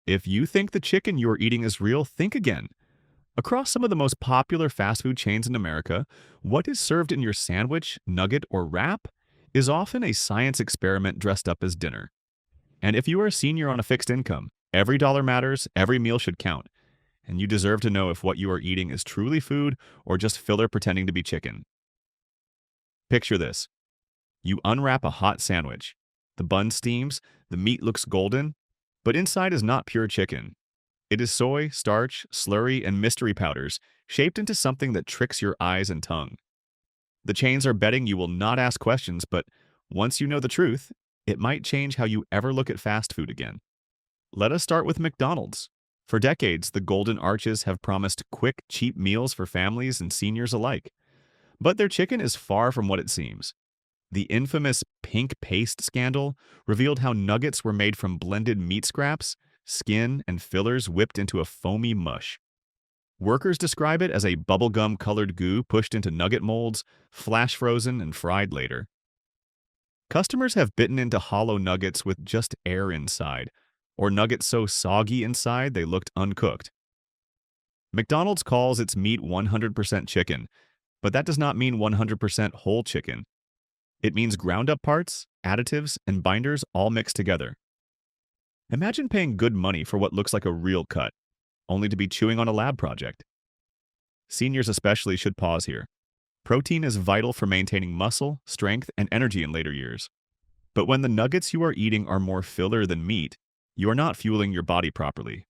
If you think the chicken you're eating is real, think again. Across some of the most popular fast food chains in America, what is served in your sandwich, nugget, or wrap is often a science experiment dressed up as dinner. And if you are a senior on a fixed income, every dollar matters, every meal should count, and you deserve to know if what you are eating is truly food or just filler pretending to be chicken. Picture this. You unwrap a hot sandwich. The bun steams, the meat looks golden, but inside is not pure chicken. It is soy, starch, slurry, and mystery powders shaped into something that tricks your eyes and tongue. The chains are betting you will not ask questions, but once you know the truth, it might change how you ever look at fast food again. Let us start with McDonald's. For decades, the Golden Arches have promised quick, cheap meals for families and seniors alike. But their chicken is far from what it seems. The infamous pink paste scandal revealed how nuggets were made from blended meat scraps, skin, and fillers whipped into a foamy mush. Workers describe it as a bubblegum-colored goo pushed into nugget molds, flash frozen, and fried later. Customers have bitten into hollow nuggets with just air inside, or nuggets so soggy inside they looked uncooked. McDonald's calls its meat 100% chicken, but that does not mean 100% whole chicken. It means ground-up parts, additives, and binders all mixed together. Imagine paying good money for what looks like a real cut, only to be chewing on a lab project. Seniors especially should pause here. Protein is vital for maintaining muscle, strength, and energy in later years. But when the nuggets you are eating are more filler than meat, you are not fueling your body properly.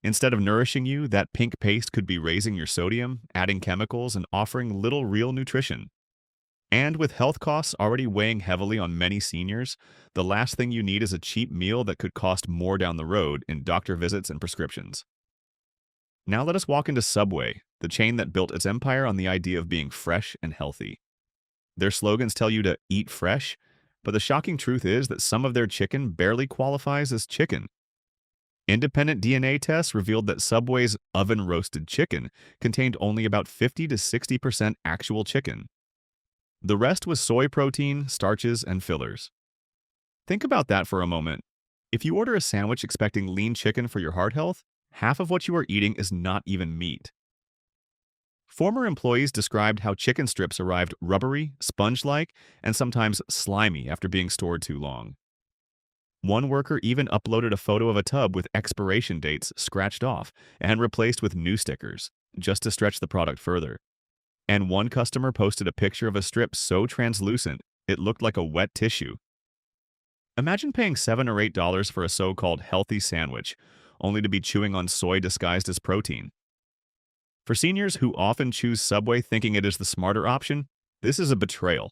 Instead of nourishing you, that pink paste could be raising your sodium, adding chemicals, and offering little real nutrition. And with health costs already weighing heavily on many seniors, the last thing you need is a cheap meal that could cost more down the road in doctor visits and prescriptions. Now let us walk into Subway, the chain that built its empire on the idea of being fresh and healthy. Their slogans tell you to eat fresh, but the shocking truth is that some of their chicken barely qualifies as chicken. Independent DNA tests revealed that Subway's oven-roasted chicken contained only about 50 to 60% actual chicken. The rest was soy protein, starches, and fillers. Think about that for a moment. If you order a sandwich expecting lean chicken for your heart health, half of what you are eating is not even meat. Former employees described how chicken strips arrived rubbery, sponge-like, and sometimes slimy after being stored too long. One worker even uploaded a photo of a tub with expiration dates scratched off and replaced with new stickers, just to stretch the product further. And one customer posted a picture of a strip so translucent it looked like a wet tissue. Imagine paying $7 or $8 for a so-called healthy sandwich, only to be chewing on soy disguised as protein. For seniors who often choose Subway thinking it is the smarter option, this is a betrayal.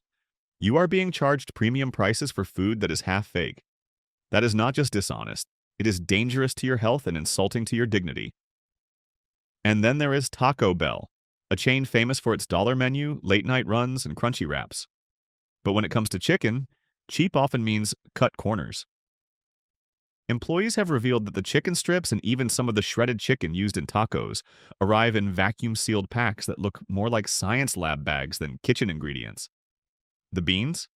You are being charged premium prices for food that is half fake. That is not just dishonest, it is dangerous to your health and insulting to your dignity. And then there is Taco Bell, a chain famous for its dollar menu, late-night runs, and crunchy wraps. But when it comes to chicken, cheap often means cut corners. Employees have revealed that the chicken strips and even some of the shredded chicken used in tacos arrive in vacuum-sealed packs that look more like science lab bags than kitchen ingredients. The beans?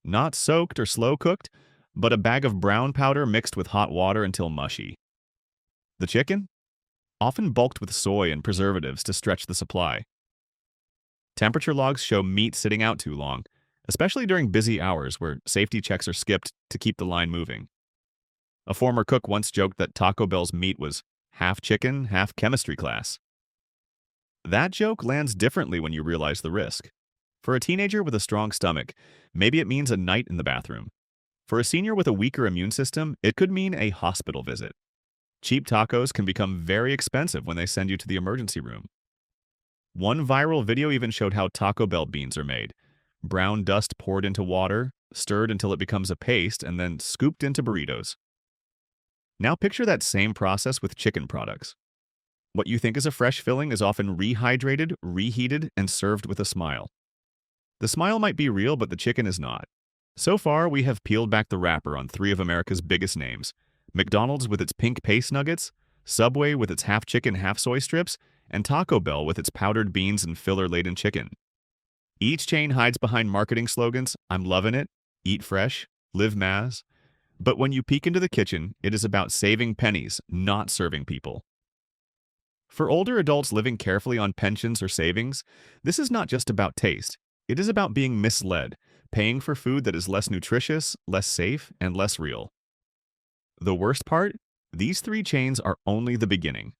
Not soaked or slow-cooked, but a bag of brown powder mixed with hot water until mushy. The chicken? Often bulked with soy and preservatives to stretch the supply. Temperature logs show meat sitting out too long, especially during busy hours where safety checks are skipped to keep the line moving. A former cook once joked that Taco Bell's meat was half chicken, half chemistry class. That joke lands differently when you realize the risk. For a teenager with a strong stomach, maybe it means a night in the bathroom. For a senior with a weaker immune system, it could mean a hospital visit. Cheap tacos can become very expensive when they send you to the emergency room. One viral video even showed how Taco Bell beans are made. Brown dust poured into water, stirred until it becomes a paste, and then scooped into burritos. Now picture that same process with chicken products. What you think is a fresh filling is often rehydrated, reheated, and served with a smile. The smile might be real, but the chicken is not. So far, we have peeled back the wrapper on 3 of America's biggest names: McDonald's with its pink paste nuggets, Subway with its half-chicken, half-soy strips, and Taco Bell with its powdered beans and filler-laden chicken. Each chain hides behind marketing slogans: I'm loving it, eat fresh, live Maz. But when you peek into the kitchen, it is about saving pennies, not serving people. For older adults living carefully on pensions or savings, this is not just about taste. It is about being misled, paying for food that is less nutritious, less safe, and less real. The worst part? These three chains are only the beginning.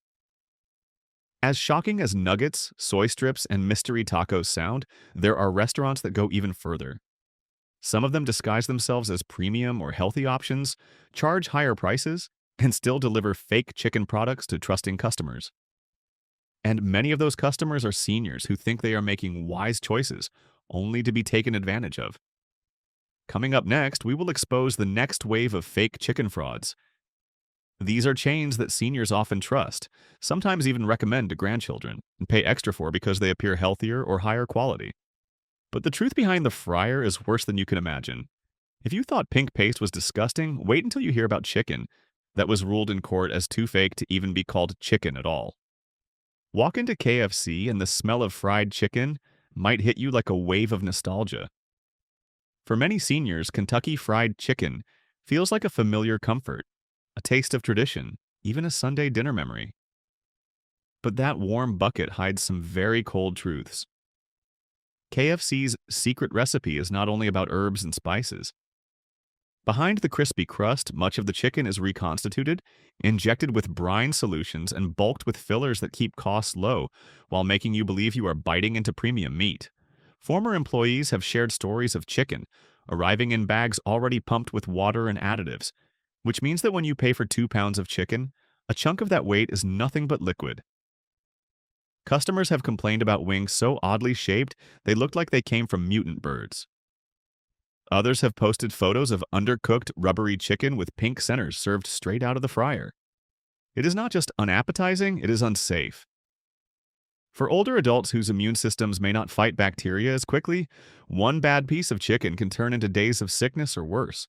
As shocking as nuggets, soy strips, and mystery tacos sound, there are restaurants that go even further. Some of them disguise themselves as premium or healthy options, charge higher prices, and still deliver fake chicken products to trusting customers. And many of those customers are seniors who think they are making wise choices, only to be taken advantage of. Coming up next, we will expose the next wave of fake chicken frauds. These are chains that seniors often trust, sometimes even recommend to grandchildren, and pay extra for because they appear healthier or higher quality. But the truth behind the fryer is worse than you can imagine. If you thought pink paste was disgusting, wait until you hear about chicken that was ruled in court as too fake to even be called chicken at all. Walk into KFC and the smell of fried chicken might hit you like a wave of nostalgia. For many seniors, Kentucky Fried Chicken feels like a familiar comfort, a taste of tradition, even a Sunday dinner memory. But that warm bucket hides some very cold truths. KFC's secret recipe is not only about herbs and spices. Behind the crispy crust, much of the chicken is reconstituted, injected with brine solutions, and bulked with fillers that keep costs low while making you believe you are biting into premium meat. Former employees have shared stories of chicken arriving in bags already pumped with water and additives, which means that when you pay for 2 pounds of chicken, a chunk of that weight is nothing but liquid. Customers have complained about wings so oddly shaped they looked like they came from mutant birds. Others have posted photos of undercooked, rubbery chicken with pink centers served straight out of the fryer. It is not just unappetizing, it is unsafe. For older adults whose immune systems may not fight bacteria as quickly, one bad piece of chicken can turn into days of sickness or worse.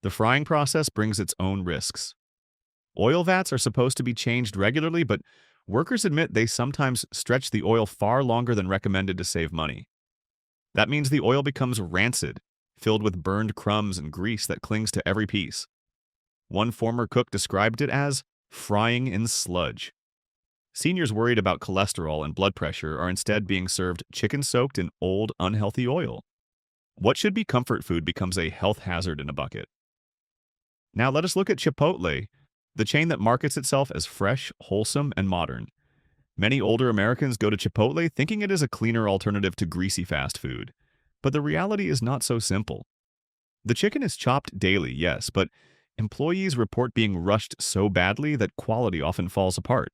The frying process brings its own risks. Oil vats are supposed to be changed regularly, but workers admit they sometimes stretch the oil far longer than recommended to save money. That means the oil becomes rancid, filled with burned crumbs and grease that clings to every piece. One former cook described it as frying in sludge. Seniors worried about cholesterol and blood pressure are instead being served chicken soaked in old, unhealthy oil. What should be comfort food becomes a health hazard in a bucket. Now let us look at Chipotle, the chain that markets itself as fresh, wholesome, and modern. Many older Americans go to Chipotle thinking it is a cleaner alternative to greasy fast food. But the reality is not so simple. The chicken is chopped daily, yes, but employees report being rushed so badly that quality often falls apart.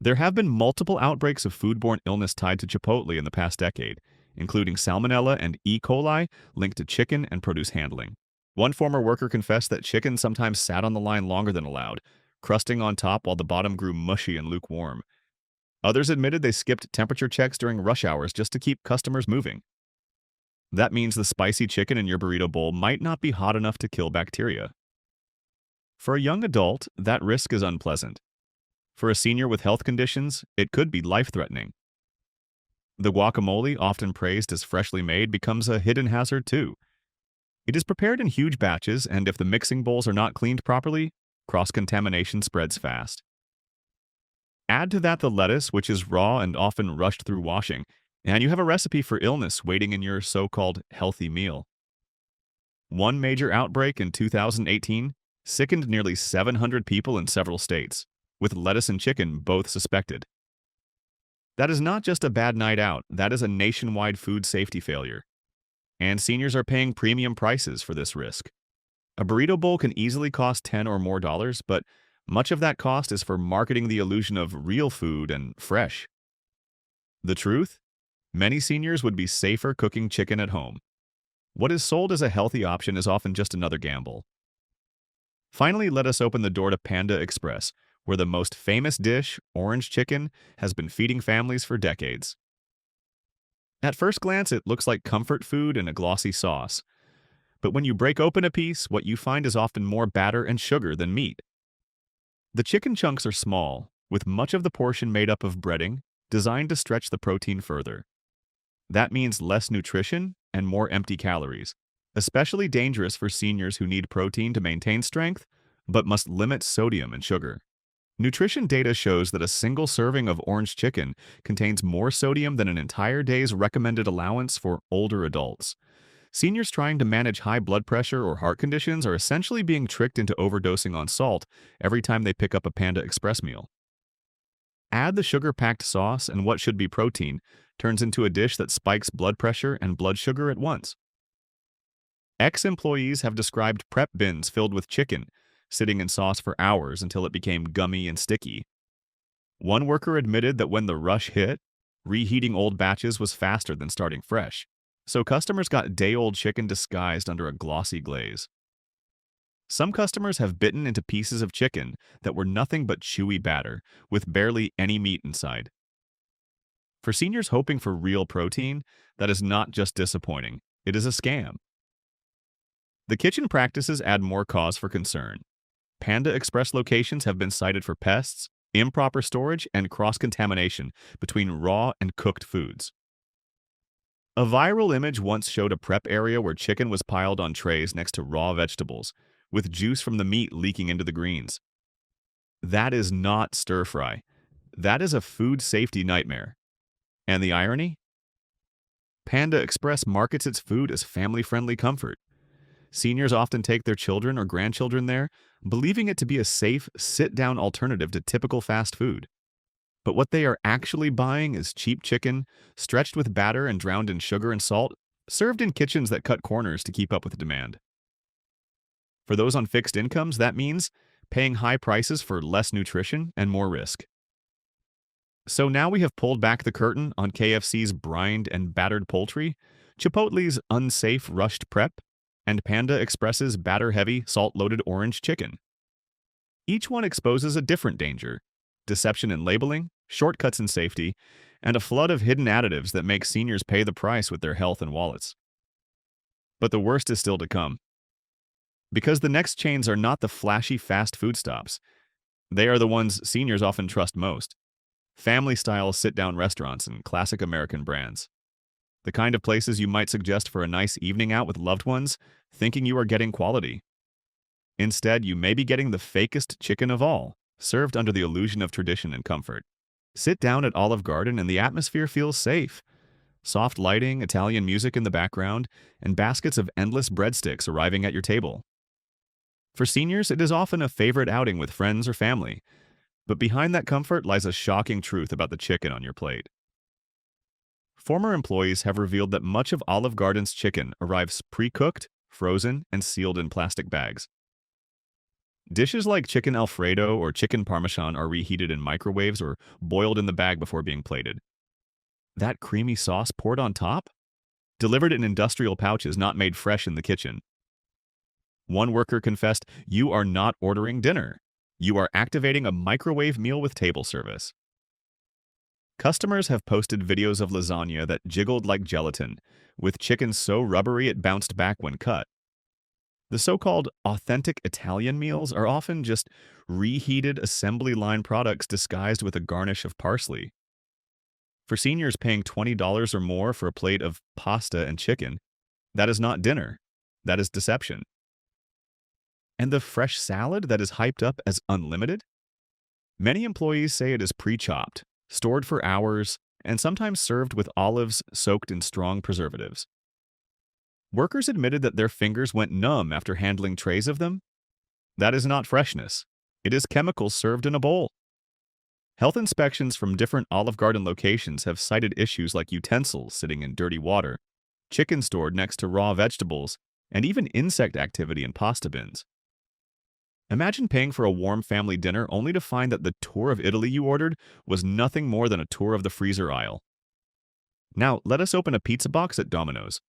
There have been multiple outbreaks of foodborne illness tied to Chipotle in the past decade, including salmonella and E. coli linked to chicken and produce handling. One former worker confessed that chicken sometimes sat on the line longer than allowed, crusting on top while the bottom grew mushy and lukewarm. Others admitted they skipped temperature checks during rush hours just to keep customers moving. That means the spicy chicken in your burrito bowl might not be hot enough to kill bacteria. For a young adult, that risk is unpleasant. For a senior with health conditions, it could be life-threatening. The guacamole, often praised as freshly made, becomes a hidden hazard too. It is prepared in huge batches, and if the mixing bowls are not cleaned properly, cross-contamination spreads fast. Add to that the lettuce, which is raw and often rushed through washing, and you have a recipe for illness waiting in your so-called healthy meal. One major outbreak in 2018 sickened nearly 700 people in several states, with lettuce and chicken both suspected. That is not just a bad night out, that is a nationwide food safety failure. And seniors are paying premium prices for this risk. A burrito bowl can easily cost $10 or more, but much of that cost is for marketing the illusion of real food and fresh. The truth? Many seniors would be safer cooking chicken at home. What is sold as a healthy option is often just another gamble. Finally, let us open the door to Panda Express, where the most famous dish, orange chicken, has been feeding families for decades. At first glance, it looks like comfort food in a glossy sauce. But when you break open a piece, what you find is often more batter and sugar than meat. The chicken chunks are small, with much of the portion made up of breading, designed to stretch the protein further. That means less nutrition and more empty calories. especially dangerous for seniors who need protein to maintain strength, but must limit sodium and sugar. Nutrition data shows that a single serving of orange chicken contains more sodium than an entire day's recommended allowance for older adults. Seniors trying to manage high blood pressure or heart conditions are essentially being tricked into overdosing on salt every time they pick up a Panda Express meal. Add the sugar-packed sauce, and what should be protein turns into a dish that spikes blood pressure and blood sugar at once. Ex-employees have described prep bins filled with chicken, sitting in sauce for hours until it became gummy and sticky. One worker admitted that when the rush hit, reheating old batches was faster than starting fresh, so customers got day-old chicken disguised under a glossy glaze. Some customers have bitten into pieces of chicken that were nothing but chewy batter, with barely any meat inside. For seniors hoping for real protein, that is not just disappointing, it is a scam. The kitchen practices add more cause for concern. Panda Express locations have been cited for pests, improper storage, and cross-contamination between raw and cooked foods. A viral image once showed a prep area where chicken was piled on trays next to raw vegetables, with juice from the meat leaking into the greens. That is not stir-fry. That is a food safety nightmare. And the irony? Panda Express markets its food as family-friendly comfort. Seniors often take their children or grandchildren there, believing it to be a safe, sit-down alternative to typical fast food. But what they are actually buying is cheap chicken, stretched with batter and drowned in sugar and salt, served in kitchens that cut corners to keep up with demand. For those on fixed incomes, that means paying high prices for less nutrition and more risk. So now we have pulled back the curtain on KFC's brined and battered poultry, Chipotle's unsafe rushed prep, and Panda Express's batter-heavy, salt-loaded orange chicken. Each one exposes a different danger: deception in labeling, shortcuts in safety, and a flood of hidden additives that make seniors pay the price with their health and wallets. But the worst is still to come. Because the next chains are not the flashy fast food stops. They are the ones seniors often trust most: family-style sit-down restaurants and classic American brands. The kind of places you might suggest for a nice evening out with loved ones, thinking you are getting quality. Instead, you may be getting the fakest chicken of all, served under the illusion of tradition and comfort. Sit down at Olive Garden and the atmosphere feels safe. Soft lighting, Italian music in the background, and baskets of endless breadsticks arriving at your table. For seniors, it is often a favorite outing with friends or family, but behind that comfort lies a shocking truth about the chicken on your plate. Former employees have revealed that much of Olive Garden's chicken arrives pre-cooked, frozen, and sealed in plastic bags. Dishes like chicken Alfredo or chicken Parmesan are reheated in microwaves or boiled in the bag before being plated. That creamy sauce poured on top? Delivered in industrial pouches not made fresh in the kitchen. One worker confessed, "You are not ordering dinner. You are activating a microwave meal with table service." Customers have posted videos of lasagna that jiggled like gelatin, with chicken so rubbery it bounced back when cut. The so-called authentic Italian meals are often just reheated assembly line products disguised with a garnish of parsley. For seniors paying $20 or more for a plate of pasta and chicken, that is not dinner. That is deception. And the fresh salad that is hyped up as unlimited? Many employees say it is pre-chopped, stored for hours, and sometimes served with olives soaked in strong preservatives. Workers admitted that their fingers went numb after handling trays of them. That is not freshness. It is chemicals served in a bowl. Health inspections from different Olive Garden locations have cited issues like utensils sitting in dirty water, chicken stored next to raw vegetables, and even insect activity in pasta bins. Imagine paying for a warm family dinner only to find that the tour of Italy you ordered was nothing more than a tour of the freezer aisle. Now, let us open a pizza box at Domino's.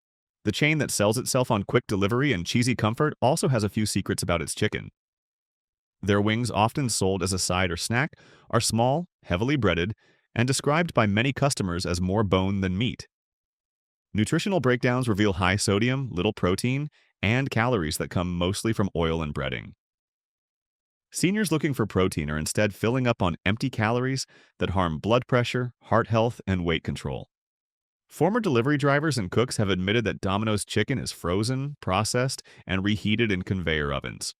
The chain that sells itself on quick delivery and cheesy comfort also has a few secrets about its chicken. Their wings, often sold as a side or snack, are small, heavily breaded, and described by many customers as more bone than meat. Nutritional breakdowns reveal high sodium, little protein, and calories that come mostly from oil and breading. Seniors looking for protein are instead filling up on empty calories that harm blood pressure, heart health, and weight control. Former delivery drivers and cooks have admitted that Domino's chicken is frozen, processed, and reheated in conveyor ovens.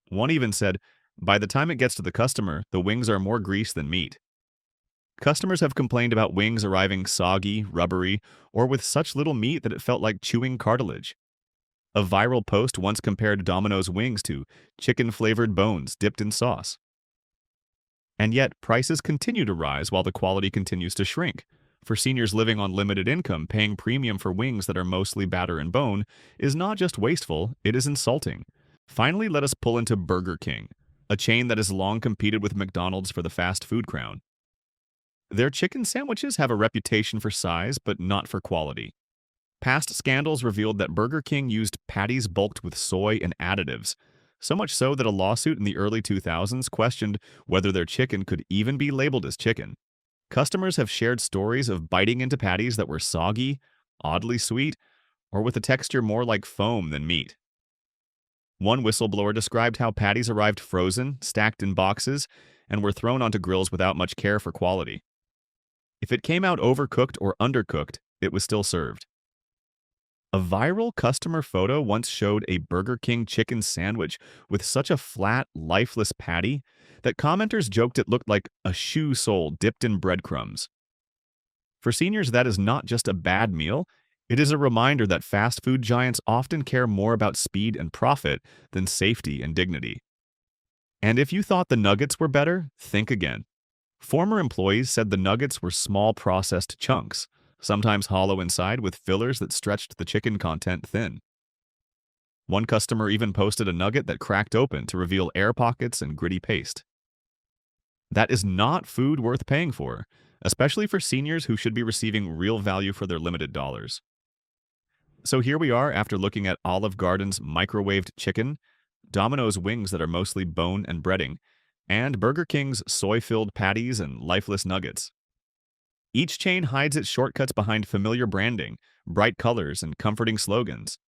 One even said, by the time it gets to the customer, the wings are more grease than meat. Customers have complained about wings arriving soggy, rubbery, or with such little meat that it felt like chewing cartilage. A viral post once compared Domino's wings to chicken-flavored bones dipped in sauce. And yet, prices continue to rise while the quality continues to shrink. For seniors living on limited income, paying premium for wings that are mostly batter and bone is not just wasteful, it is insulting. Finally, let us pull into Burger King, a chain that has long competed with McDonald's for the fast food crown. Their chicken sandwiches have a reputation for size, but not for quality. Past scandals revealed that Burger King used patties bulked with soy and additives, so much so that a lawsuit in the early 2000s questioned whether their chicken could even be labeled as chicken. Customers have shared stories of biting into patties that were soggy, oddly sweet, or with a texture more like foam than meat. One whistleblower described how patties arrived frozen, stacked in boxes, and were thrown onto grills without much care for quality. If it came out overcooked or undercooked, it was still served. A viral customer photo once showed a Burger King chicken sandwich with such a flat, lifeless patty that commenters joked it looked like a shoe sole dipped in breadcrumbs. For seniors, that is not just a bad meal, it is a reminder that fast food giants often care more about speed and profit than safety and dignity. And if you thought the nuggets were better, think again. Former employees said the nuggets were small processed chunks, sometimes hollow inside with fillers that stretched the chicken content thin. One customer even posted a nugget that cracked open to reveal air pockets and gritty paste. That is not food worth paying for, especially for seniors who should be receiving real value for their limited dollars. So here we are after looking at Olive Garden's microwaved chicken, Domino's wings that are mostly bone and breading, and Burger King's soy-filled patties and lifeless nuggets. Each chain hides its shortcuts behind familiar branding, bright colors, and comforting slogans.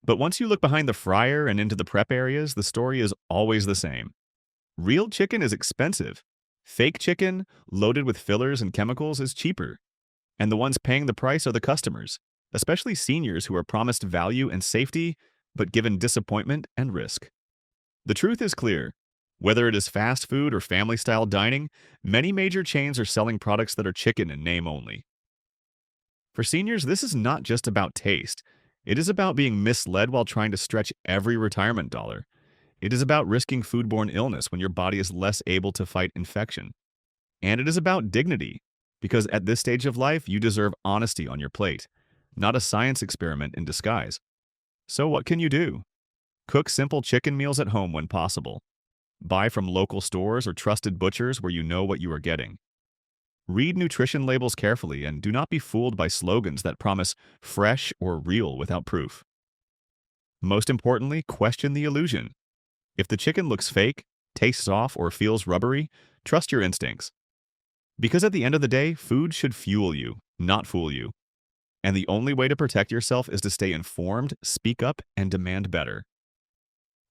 But once you look behind the fryer and into the prep areas, the story is always the same. Real chicken is expensive. Fake chicken, loaded with fillers and chemicals, is cheaper. And the ones paying the price are the customers, especially seniors who are promised value and safety, but given disappointment and risk. The truth is clear. Whether it is fast food or family-style dining, many major chains are selling products that are chicken in name only. For seniors, this is not just about taste. It is about being misled while trying to stretch every retirement dollar. It is about risking foodborne illness when your body is less able to fight infection. And it is about dignity, because at this stage of life, you deserve honesty on your plate, not a science experiment in disguise. So what can you do? Cook simple chicken meals at home when possible. Buy from local stores or trusted butchers where you know what you are getting. Read nutrition labels carefully and do not be fooled by slogans that promise fresh or real without proof. Most importantly, question the illusion. If the chicken looks fake, tastes off, or feels rubbery, trust your instincts. Because at the end of the day, food should fuel you, not fool you. And the only way to protect yourself is to stay informed, speak up, and demand better.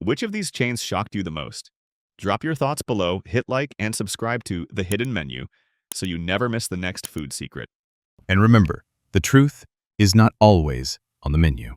Which of these chains shocked you the most? Drop your thoughts below, hit like, and subscribe to The Hidden Menu so you never miss the next food secret. And remember, the truth is not always on the menu.